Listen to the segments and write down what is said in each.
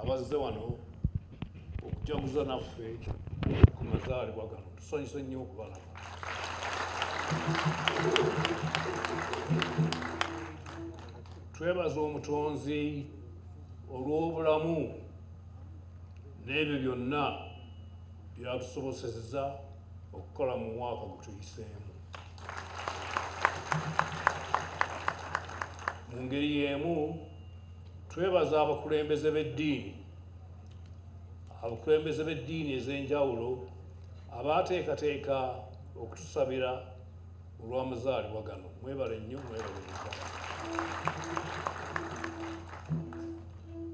abazze wano okujaguza naffe ku mazaalibwa gano tusanyuse nnyo okubalaba. Twebaza omutonzi olw'obulamu n'ebyo byonna byatusobosezza okukola mu mwaka gwe tuyiseemu. Mu ngeri y'emu twebaza abakulembeze b'eddiini ez'enjawulo abaateekateeka okutusabira olw'amazaalibwa gano. Mwebale nnyo, mwebale nnyo.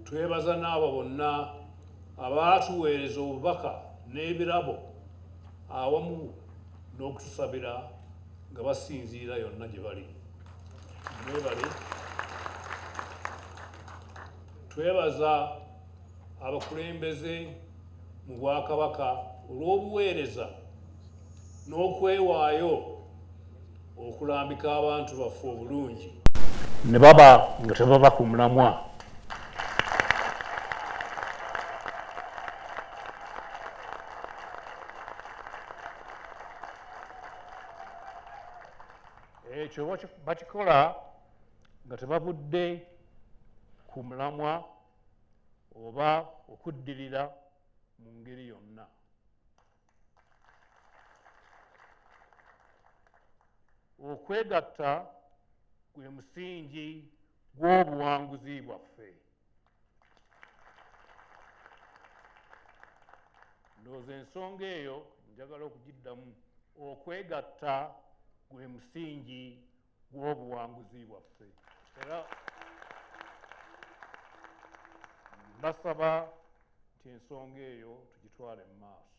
Twebaza n'abo bonna abaatuweereza obubaka n'ebirabo awamu n'okutusabira nga basinziira yonna gye bali. Mwebale. Twebaza abakulembeze mu Bwakabaka olw'obuweereza n'okwewaayo okulambika abantu baffe obulungi ne baba nga tebaba ku mulamwa. Ekyo bakikola nga tebavudde ku mulamwa oba okuddirira mu ngeri yonna. Okwegatta gwe musingi gw'obuwanguzi bwaffe. Ndowooza ensonga eyo njagala okugiddamu. Okwegatta gwe musingi gw'obuwanguzi bwaffe. Era basaba nti ensonga eyo tugitwale mu maaso.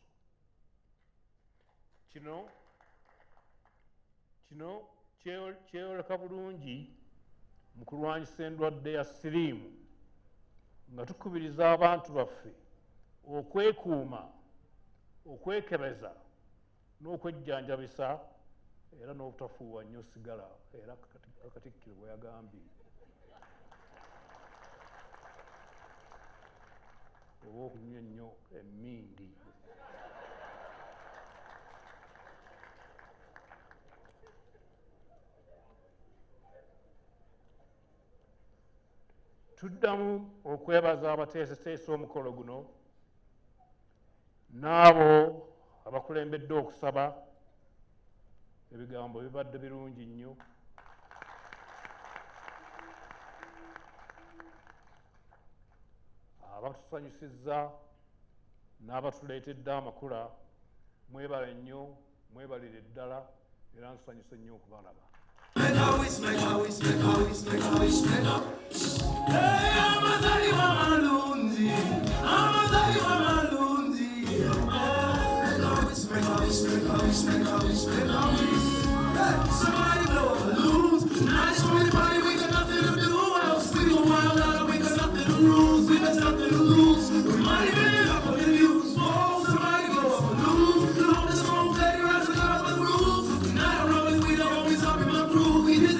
Kino kyeyoleka bulungi mu kulwanyisa endwadde ya siriimu nga tukubiriza abantu baffe okwekuuma, okwekebeza n'okwejjanjabisa era n'obutafuuwa nnyo sigala, era Katikkiro bwe yagambye. Oba okunywa ennyo emmindi. Tuddamu okwebaza abateeseteese omukolo guno n'abo abakulembedde okusaba. Ebigambo bibadde birungi nnyo. Abatusanyusizza n'abatuleetedde amakula, mwebale nnyo, mwebalire ddala era nsanyuse nnyo okubalaba. Amazaalibwa malungi.